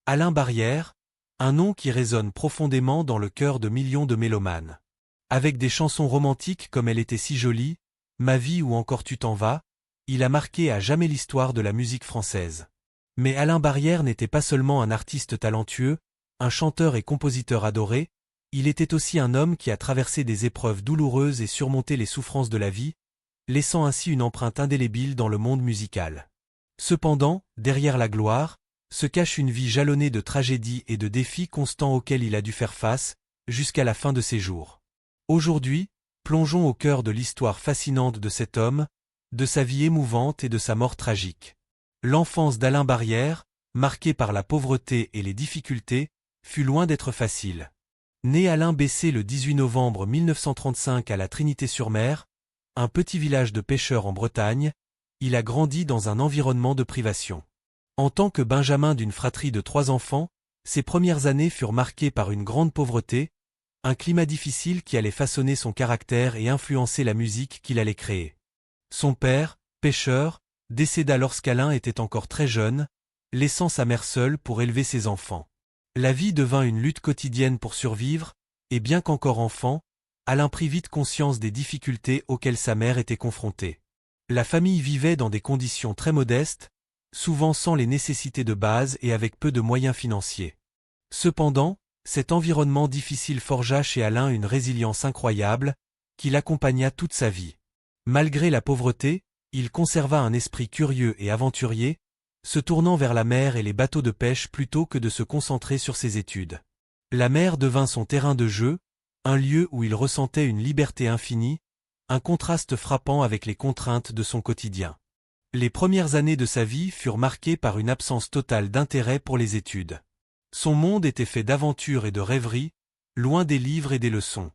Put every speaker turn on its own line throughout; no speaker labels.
Alain Barrière, un nom qui résonne profondément dans le cœur de millions de mélomanes. Avec des chansons romantiques comme Elle était si jolie, Ma vie ou encore Tu t'en vas, il a marqué à jamais l'histoire de la musique française. Mais Alain Barrière n'était pas seulement un artiste talentueux, un chanteur et compositeur adoré, il était aussi un homme qui a traversé des épreuves douloureuses et surmonté les souffrances de la vie, laissant ainsi une empreinte indélébile dans le monde musical. Cependant, derrière la gloire, se cache une vie jalonnée de tragédies et de défis constants auxquels il a dû faire face, jusqu'à la fin de ses jours. Aujourd'hui, plongeons au cœur de l'histoire fascinante de cet homme, de sa vie émouvante et de sa mort tragique. L'enfance d'Alain Barrière, marquée par la pauvreté et les difficultés, fut loin d'être facile. Né Alain Bessé le 18 novembre 1935 à la Trinité-sur-Mer, un petit village de pêcheurs en Bretagne, il a grandi dans un environnement de privation. En tant que benjamin d'une fratrie de 3 enfants, ses premières années furent marquées par une grande pauvreté, un climat difficile qui allait façonner son caractère et influencer la musique qu'il allait créer. Son père, pêcheur, décéda lorsqu'Alain était encore très jeune, laissant sa mère seule pour élever ses enfants. La vie devint une lutte quotidienne pour survivre, et bien qu'encore enfant, Alain prit vite conscience des difficultés auxquelles sa mère était confrontée. La famille vivait dans des conditions très modestes, souvent sans les nécessités de base et avec peu de moyens financiers. Cependant, cet environnement difficile forgea chez Alain une résilience incroyable, qui l'accompagna toute sa vie. Malgré la pauvreté, il conserva un esprit curieux et aventurier, se tournant vers la mer et les bateaux de pêche plutôt que de se concentrer sur ses études. La mer devint son terrain de jeu, un lieu où il ressentait une liberté infinie, un contraste frappant avec les contraintes de son quotidien. Les premières années de sa vie furent marquées par une absence totale d'intérêt pour les études. Son monde était fait d'aventures et de rêveries, loin des livres et des leçons.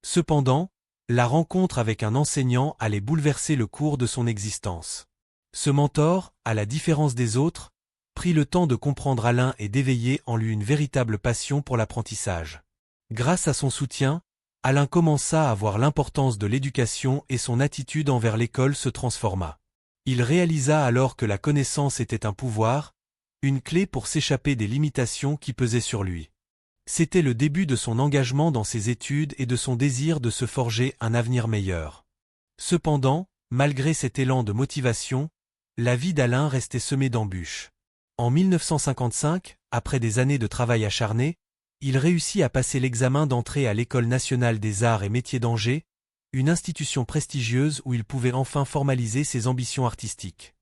Cependant, la rencontre avec un enseignant allait bouleverser le cours de son existence. Ce mentor, à la différence des autres, prit le temps de comprendre Alain et d'éveiller en lui une véritable passion pour l'apprentissage. Grâce à son soutien, Alain commença à voir l'importance de l'éducation et son attitude envers l'école se transforma. Il réalisa alors que la connaissance était un pouvoir, une clé pour s'échapper des limitations qui pesaient sur lui. C'était le début de son engagement dans ses études et de son désir de se forger un avenir meilleur. Cependant, malgré cet élan de motivation, la vie d'Alain restait semée d'embûches. En 1955, après des années de travail acharné, il réussit à passer l'examen d'entrée à l'École nationale des arts et métiers d'Angers, une institution prestigieuse où il pouvait enfin formaliser ses ambitions artistiques.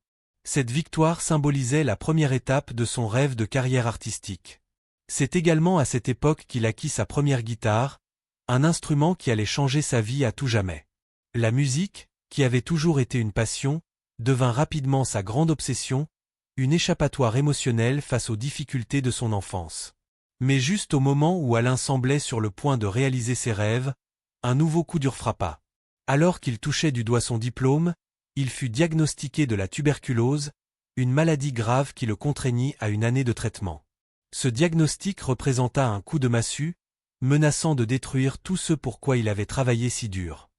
Cette victoire symbolisait la première étape de son rêve de carrière artistique. C'est également à cette époque qu'il acquit sa première guitare, un instrument qui allait changer sa vie à tout jamais. La musique, qui avait toujours été une passion, devint rapidement sa grande obsession, une échappatoire émotionnelle face aux difficultés de son enfance. Mais juste au moment où Alain semblait sur le point de réaliser ses rêves, un nouveau coup dur frappa. Alors qu'il touchait du doigt son diplôme, il fut diagnostiqué de la tuberculose, une maladie grave qui le contraignit à une année de traitement. Ce diagnostic représenta un coup de massue, menaçant de détruire tout ce pour quoi il avait travaillé si dur.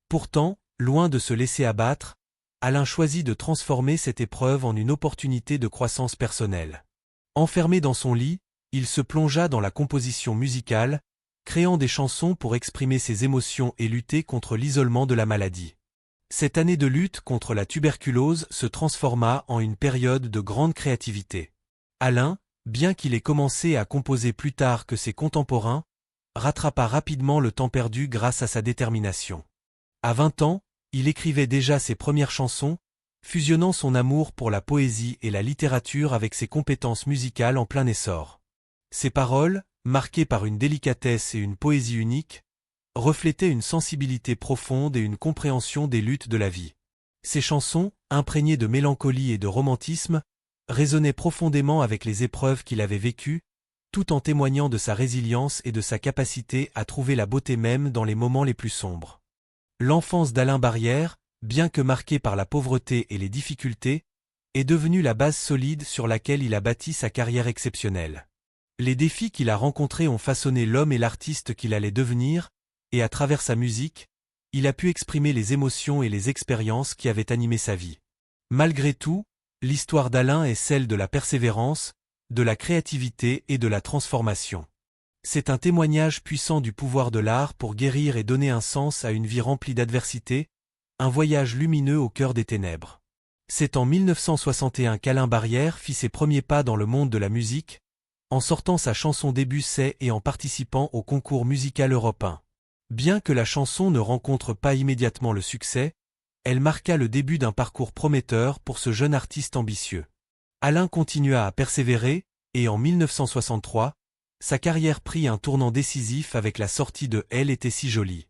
Pourtant, loin de se laisser abattre, Alain choisit de transformer cette épreuve en une opportunité de croissance personnelle. Enfermé dans son lit, il se plongea dans la composition musicale, créant des chansons pour exprimer ses émotions et lutter contre l'isolement de la maladie. Cette année de lutte contre la tuberculose se transforma en une période de grande créativité. Alain, bien qu'il ait commencé à composer plus tard que ses contemporains, rattrapa rapidement le temps perdu grâce à sa détermination. À 20 ans, il écrivait déjà ses premières chansons, fusionnant son amour pour la poésie et la littérature avec ses compétences musicales en plein essor. Ses paroles, marquées par une délicatesse et une poésie unique, reflétaient une sensibilité profonde et une compréhension des luttes de la vie. Ses chansons, imprégnées de mélancolie et de romantisme, résonnaient profondément avec les épreuves qu'il avait vécues, tout en témoignant de sa résilience et de sa capacité à trouver la beauté même dans les moments les plus sombres. L'enfance d'Alain Barrière, bien que marquée par la pauvreté et les difficultés, est devenue la base solide sur laquelle il a bâti sa carrière exceptionnelle. Les défis qu'il a rencontrés ont façonné l'homme et l'artiste qu'il allait devenir, et à travers sa musique, il a pu exprimer les émotions et les expériences qui avaient animé sa vie. Malgré tout, l'histoire d'Alain est celle de la persévérance, de la créativité et de la transformation. C'est un témoignage puissant du pouvoir de l'art pour guérir et donner un sens à une vie remplie d'adversité, un voyage lumineux au cœur des ténèbres. C'est en 1961 qu'Alain Barrière fit ses premiers pas dans le monde de la musique, en sortant sa chanson Début c'est et en participant au concours musical européen. Bien que la chanson ne rencontre pas immédiatement le succès, elle marqua le début d'un parcours prometteur pour ce jeune artiste ambitieux. Alain continua à persévérer, et en 1963, sa carrière prit un tournant décisif avec la sortie de Elle était si jolie.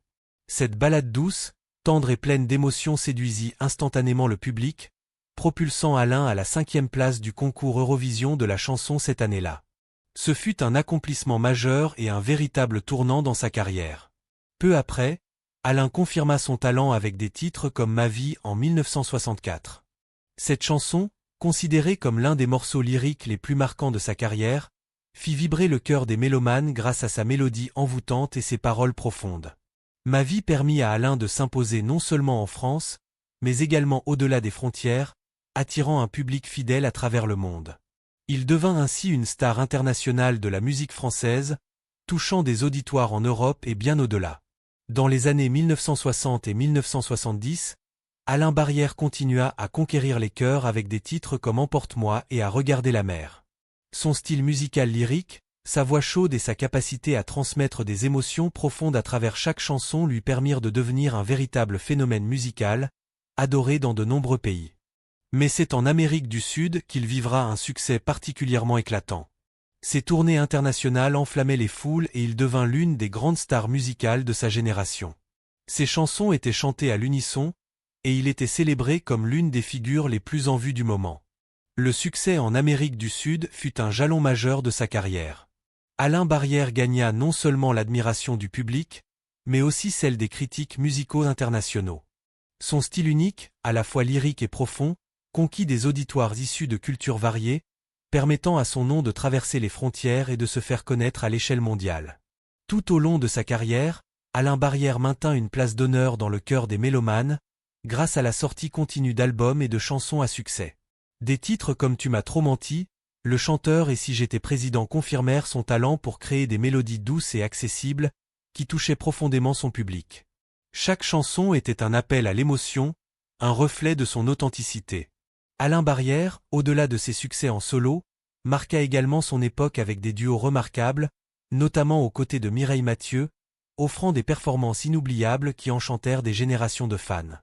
Cette ballade douce, tendre et pleine d'émotions séduisit instantanément le public, propulsant Alain à la 5e place du concours Eurovision de la chanson cette année-là. Ce fut un accomplissement majeur et un véritable tournant dans sa carrière. Peu après, Alain confirma son talent avec des titres comme Ma vie en 1964. Cette chanson, considérée comme l'un des morceaux lyriques les plus marquants de sa carrière, fit vibrer le cœur des mélomanes grâce à sa mélodie envoûtante et ses paroles profondes. Ma vie permit à Alain de s'imposer non seulement en France, mais également au-delà des frontières, attirant un public fidèle à travers le monde. Il devint ainsi une star internationale de la musique française, touchant des auditoires en Europe et bien au-delà. Dans les années 1960 et 1970, Alain Barrière continua à conquérir les cœurs avec des titres comme Emporte-moi et À regarder la mer. Son style musical lyrique, sa voix chaude et sa capacité à transmettre des émotions profondes à travers chaque chanson lui permirent de devenir un véritable phénomène musical, adoré dans de nombreux pays. Mais c'est en Amérique du Sud qu'il vivra un succès particulièrement éclatant. Ses tournées internationales enflammaient les foules et il devint l'une des grandes stars musicales de sa génération. Ses chansons étaient chantées à l'unisson, et il était célébré comme l'une des figures les plus en vue du moment. Le succès en Amérique du Sud fut un jalon majeur de sa carrière. Alain Barrière gagna non seulement l'admiration du public, mais aussi celle des critiques musicaux internationaux. Son style unique, à la fois lyrique et profond, conquit des auditoires issus de cultures variées, permettant à son nom de traverser les frontières et de se faire connaître à l'échelle mondiale. Tout au long de sa carrière, Alain Barrière maintint une place d'honneur dans le cœur des mélomanes, grâce à la sortie continue d'albums et de chansons à succès. Des titres comme Tu m'as trop menti, Le chanteur et Si j'étais président confirmèrent son talent pour créer des mélodies douces et accessibles, qui touchaient profondément son public. Chaque chanson était un appel à l'émotion, un reflet de son authenticité. Alain Barrière, au-delà de ses succès en solo, marqua également son époque avec des duos remarquables, notamment aux côtés de Mireille Mathieu, offrant des performances inoubliables qui enchantèrent des générations de fans.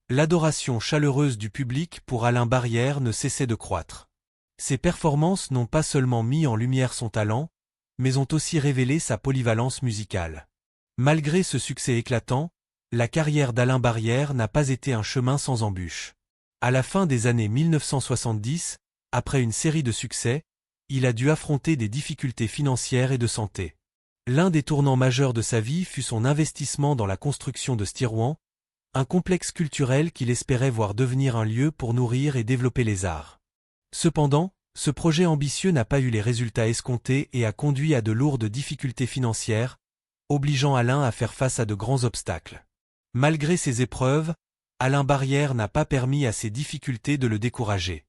L'adoration chaleureuse du public pour Alain Barrière ne cessait de croître. Ses performances n'ont pas seulement mis en lumière son talent, mais ont aussi révélé sa polyvalence musicale. Malgré ce succès éclatant, la carrière d'Alain Barrière n'a pas été un chemin sans embûches. À la fin des années 1970, après une série de succès, il a dû affronter des difficultés financières et de santé. L'un des tournants majeurs de sa vie fut son investissement dans la construction de Stirouan, un complexe culturel qu'il espérait voir devenir un lieu pour nourrir et développer les arts. Cependant, ce projet ambitieux n'a pas eu les résultats escomptés et a conduit à de lourdes difficultés financières, obligeant Alain à faire face à de grands obstacles. Malgré ces épreuves, Alain Barrière n'a pas permis à ces difficultés de le décourager.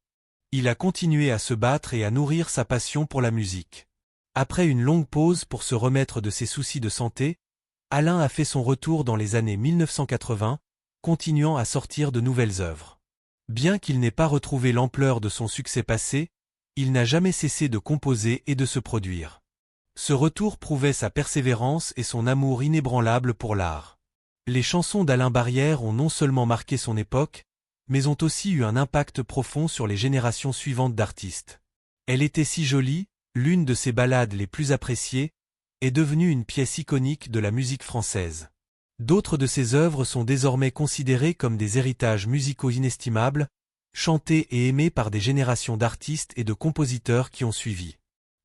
Il a continué à se battre et à nourrir sa passion pour la musique. Après une longue pause pour se remettre de ses soucis de santé, Alain a fait son retour dans les années 1980, continuant à sortir de nouvelles œuvres. Bien qu'il n'ait pas retrouvé l'ampleur de son succès passé, il n'a jamais cessé de composer et de se produire. Ce retour prouvait sa persévérance et son amour inébranlable pour l'art. Les chansons d'Alain Barrière ont non seulement marqué son époque, mais ont aussi eu un impact profond sur les générations suivantes d'artistes. Elle était si jolie, l'une de ses ballades les plus appréciées, est devenue une pièce iconique de la musique française. D'autres de ses œuvres sont désormais considérées comme des héritages musicaux inestimables, chantés et aimés par des générations d'artistes et de compositeurs qui ont suivi.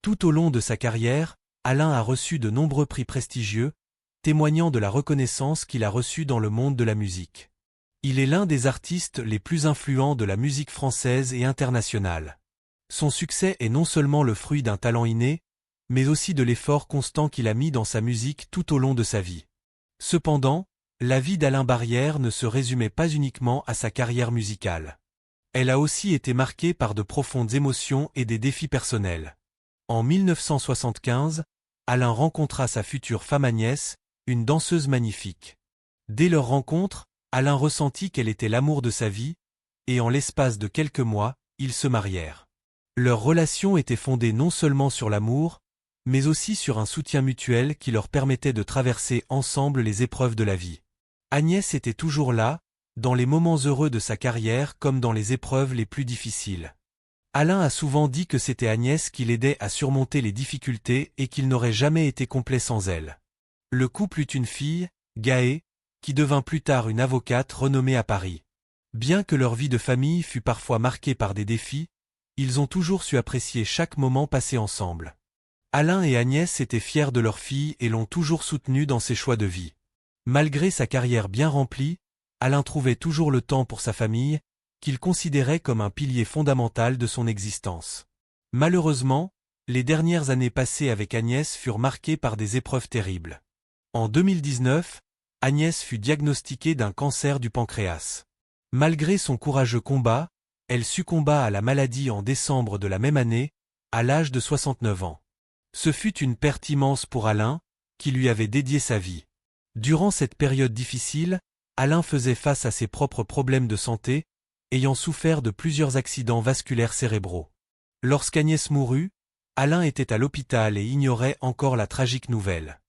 Tout au long de sa carrière, Alain a reçu de nombreux prix prestigieux, témoignant de la reconnaissance qu'il a reçue dans le monde de la musique. Il est l'un des artistes les plus influents de la musique française et internationale. Son succès est non seulement le fruit d'un talent inné, mais aussi de l'effort constant qu'il a mis dans sa musique tout au long de sa vie. Cependant, la vie d'Alain Barrière ne se résumait pas uniquement à sa carrière musicale. Elle a aussi été marquée par de profondes émotions et des défis personnels. En 1975, Alain rencontra sa future femme Agnès, une danseuse magnifique. Dès leur rencontre, Alain ressentit qu'elle était l'amour de sa vie, et en l'espace de quelques mois, ils se marièrent. Leur relation était fondée non seulement sur l'amour, mais aussi sur un soutien mutuel qui leur permettait de traverser ensemble les épreuves de la vie. Agnès était toujours là, dans les moments heureux de sa carrière comme dans les épreuves les plus difficiles. Alain a souvent dit que c'était Agnès qui l'aidait à surmonter les difficultés et qu'il n'aurait jamais été complet sans elle. Le couple eut une fille, Gaë, qui devint plus tard une avocate renommée à Paris. Bien que leur vie de famille fût parfois marquée par des défis, ils ont toujours su apprécier chaque moment passé ensemble. Alain et Agnès étaient fiers de leur fille et l'ont toujours soutenue dans ses choix de vie. Malgré sa carrière bien remplie, Alain trouvait toujours le temps pour sa famille, qu'il considérait comme un pilier fondamental de son existence. Malheureusement, les dernières années passées avec Agnès furent marquées par des épreuves terribles. En 2019, Agnès fut diagnostiquée d'un cancer du pancréas. Malgré son courageux combat, elle succomba à la maladie en décembre de la même année, à l'âge de 69 ans. Ce fut une perte immense pour Alain, qui lui avait dédié sa vie. Durant cette période difficile, Alain faisait face à ses propres problèmes de santé, ayant souffert de plusieurs accidents vasculaires cérébraux. Lorsqu'Agnès mourut, Alain était à l'hôpital et ignorait encore la tragique nouvelle.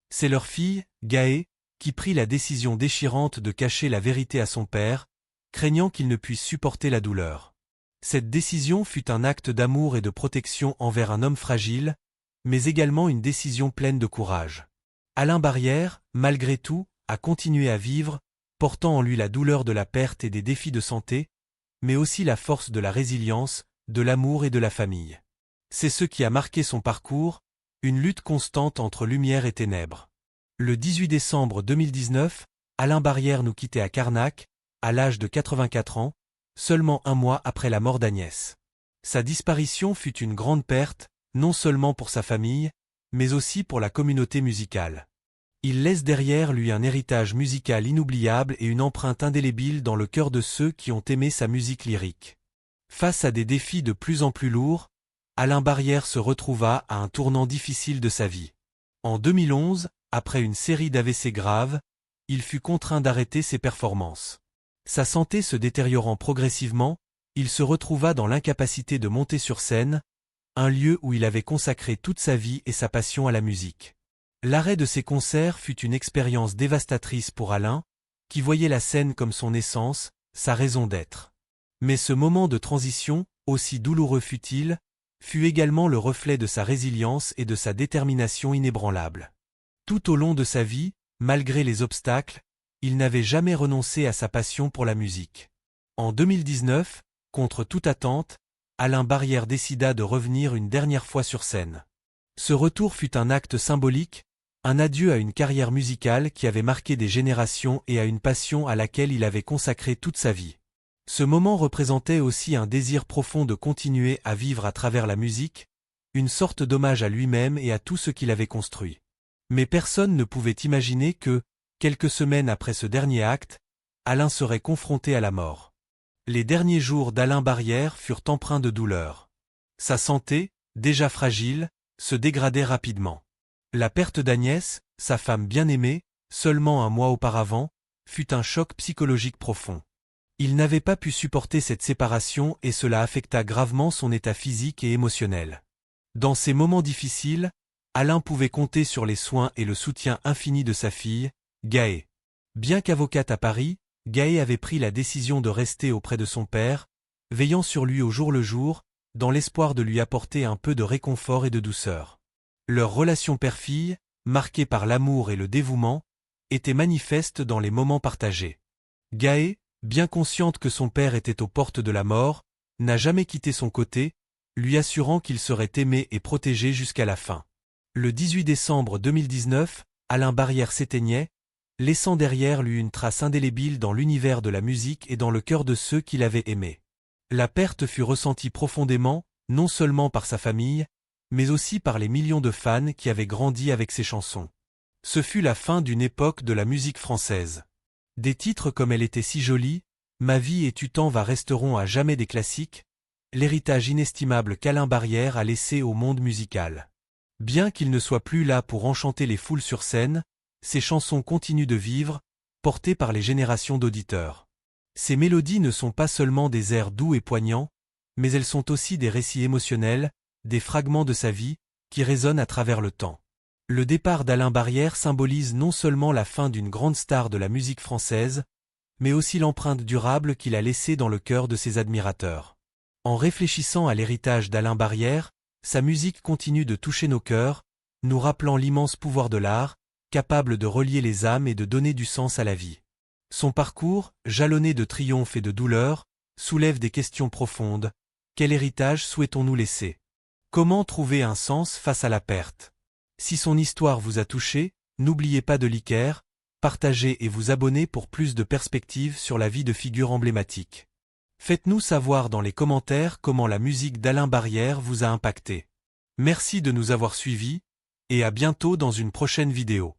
C'est leur fille, Gaë, qui prit la décision déchirante de cacher la vérité à son père, craignant qu'il ne puisse supporter la douleur. Cette décision fut un acte d'amour et de protection envers un homme fragile, mais également une décision pleine de courage. Alain Barrière, malgré tout, a continué à vivre, portant en lui la douleur de la perte et des défis de santé, mais aussi la force de la résilience, de l'amour et de la famille. C'est ce qui a marqué son parcours, une lutte constante entre lumière et ténèbres. Le 18 décembre 2019, Alain Barrière nous quittait à Carnac, à l'âge de 84 ans, seulement un mois après la mort d'Agnès. Sa disparition fut une grande perte, non seulement pour sa famille, mais aussi pour la communauté musicale. Il laisse derrière lui un héritage musical inoubliable et une empreinte indélébile dans le cœur de ceux qui ont aimé sa musique lyrique. Face à des défis de plus en plus lourds, Alain Barrière se retrouva à un tournant difficile de sa vie. En 2011, après une série d'AVC graves, il fut contraint d'arrêter ses performances. Sa santé se détériorant progressivement, il se retrouva dans l'incapacité de monter sur scène, un lieu où il avait consacré toute sa vie et sa passion à la musique. L'arrêt de ses concerts fut une expérience dévastatrice pour Alain, qui voyait la scène comme son essence, sa raison d'être. Mais ce moment de transition, aussi douloureux fut-il, fut également le reflet de sa résilience et de sa détermination inébranlable. Tout au long de sa vie, malgré les obstacles, il n'avait jamais renoncé à sa passion pour la musique. En 2019, contre toute attente, Alain Barrière décida de revenir une dernière fois sur scène. Ce retour fut un acte symbolique, un adieu à une carrière musicale qui avait marqué des générations et à une passion à laquelle il avait consacré toute sa vie. Ce moment représentait aussi un désir profond de continuer à vivre à travers la musique, une sorte d'hommage à lui-même et à tout ce qu'il avait construit. Mais personne ne pouvait imaginer que, quelques semaines après ce dernier acte, Alain serait confronté à la mort. Les derniers jours d'Alain Barrière furent empreints de douleur. Sa santé, déjà fragile, se dégradait rapidement. La perte d'Agnès, sa femme bien-aimée, seulement un mois auparavant, fut un choc psychologique profond. Il n'avait pas pu supporter cette séparation et cela affecta gravement son état physique et émotionnel. Dans ces moments difficiles, Alain pouvait compter sur les soins et le soutien infini de sa fille, Gaë. Bien qu'avocate à Paris, Gaë avait pris la décision de rester auprès de son père, veillant sur lui au jour le jour, dans l'espoir de lui apporter un peu de réconfort et de douceur. Leur relation père-fille, marquée par l'amour et le dévouement, était manifeste dans les moments partagés. Gaë, bien consciente que son père était aux portes de la mort, n'a jamais quitté son côté, lui assurant qu'il serait aimé et protégé jusqu'à la fin. Le 18 décembre 2019, Alain Barrière s'éteignait, laissant derrière lui une trace indélébile dans l'univers de la musique et dans le cœur de ceux qui l'avaient aimé. La perte fut ressentie profondément, non seulement par sa famille, mais aussi par les millions de fans qui avaient grandi avec ses chansons. Ce fut la fin d'une époque de la musique française. Des titres comme Elle était si jolie, Ma vie et Tu t'en vas resteront à jamais des classiques, l'héritage inestimable qu'Alain Barrière a laissé au monde musical. Bien qu'il ne soit plus là pour enchanter les foules sur scène, ses chansons continuent de vivre, portées par les générations d'auditeurs. Ces mélodies ne sont pas seulement des airs doux et poignants, mais elles sont aussi des récits émotionnels, des fragments de sa vie, qui résonnent à travers le temps. Le départ d'Alain Barrière symbolise non seulement la fin d'une grande star de la musique française, mais aussi l'empreinte durable qu'il a laissée dans le cœur de ses admirateurs. En réfléchissant à l'héritage d'Alain Barrière, sa musique continue de toucher nos cœurs, nous rappelant l'immense pouvoir de l'art, capable de relier les âmes et de donner du sens à la vie. Son parcours, jalonné de triomphes et de douleurs, soulève des questions profondes. Quel héritage souhaitons-nous laisser? Comment trouver un sens face à la perte? Si son histoire vous a touché, n'oubliez pas de liker, partager et vous abonner pour plus de perspectives sur la vie de figures emblématiques. Faites-nous savoir dans les commentaires comment la musique d'Alain Barrière vous a impacté. Merci de nous avoir suivis, et à bientôt dans une prochaine vidéo.